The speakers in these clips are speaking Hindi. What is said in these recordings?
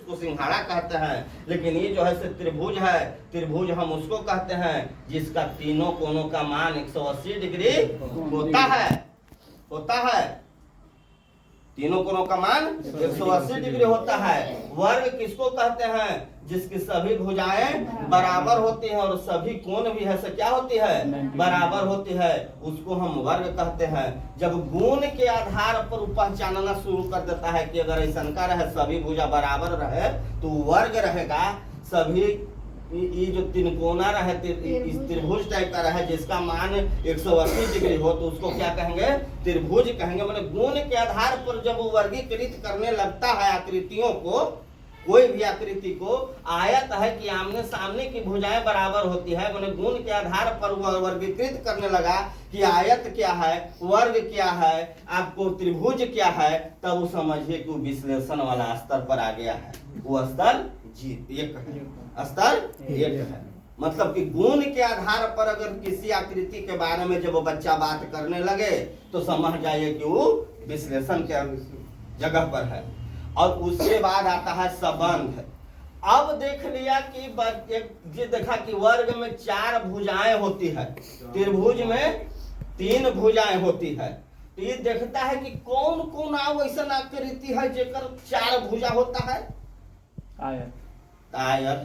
उसको सिंघाड़ा कहते हैं। लेकिन ये जो है से त्रिभुज है, त्रिभुज हम उसको कहते हैं जिसका तीनों कोनों का मान 180 डिग्री होता है। तीनों कोनों का मान 180 डिग्री होता है। वर्ग किसको कहते हैं? जिसकी सभी भुजाएं बराबर होती हैं और सभी कोण भी है से क्या होती है? बराबर होती है, उसको हम वर्ग कहते हैं। जब गुण के आधार पर पहचानना शुरू कर देता है कि अगर ऐसा का रहे, सभी भुजा बराबर रहे तो वर्ग रहेगा। सभी ये जो तिनकोना रहे, इस त्रिभुज टाइप का रहे जिसका मान 180 डिग्री हो तो उसको क्या कहेंगे? त्रिभुज कहेंगे। मतलब गुण के आधार पर जब वो वर्गीकृत करने लगता है आकृतियों को, कोई भी आकृति को, आयत है कि आमने सामने की भुजाएं बराबर होती है, मैंने गुण के आधार पर वह वर्गीकृत करने लगा कि आयत क्या है, वर्ग क्या है, आपको त्रिभुज क्या है, तब वो समझिए कि वो विश्लेषण वाला स्तर पर आ गया है। वो स्तर एक है, स्तर एक है। मतलब कि गुण के आधार पर अगर किसी आकृति के बारे में जब बच्चा बात करने लगे तो समझ जाइए कि वो विश्लेषण के जगह पर है। और उसके बाद आता है संबंध। अब देख लिया कि ये देखा कि वर्ग में 4 भुजाएं होती है, त्रिभुज में 3 भुजाएं होती है। तो ये देखता है कि कौन कौन ऐसा आकृति है जेकर 4 भुजा होता है? आयत,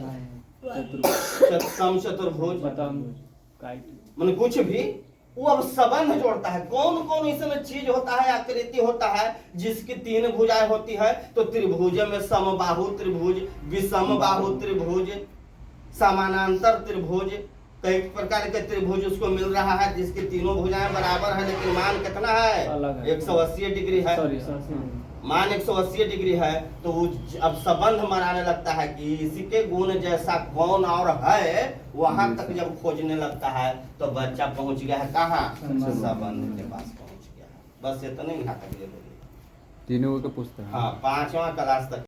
समचतुर्भुज, मतलब कुछ भी। वो अब संबंध जोड़ता है, कौन कौन इसमें चीज होता है, आकृति होता है जिसकी 3 भुजाएं होती है। तो त्रिभुज में समबाहु त्रिभुज, विषम बाहु त्रिभुज, समानांतर त्रिभुज, कई प्रकार के त्रिभुज उसको मिल रहा है जिसकी तीनों भुजाएं बराबर है लेकिन मान कितना है? 180 डिग्री है। मान 180 डिग्री है। तो वो अब संबंध मनाने लगता है कि इसी के गुण जैसा कौन और है, वहां तक जब खोजने लगता है तो बच्चा पहुंच गया है कहाँ? संबंध के पास पहुंच गया है। बस इतना ही यहाँ तक ले लो, तीनों का पुस्तक। हाँ, 5वां क्लास तक।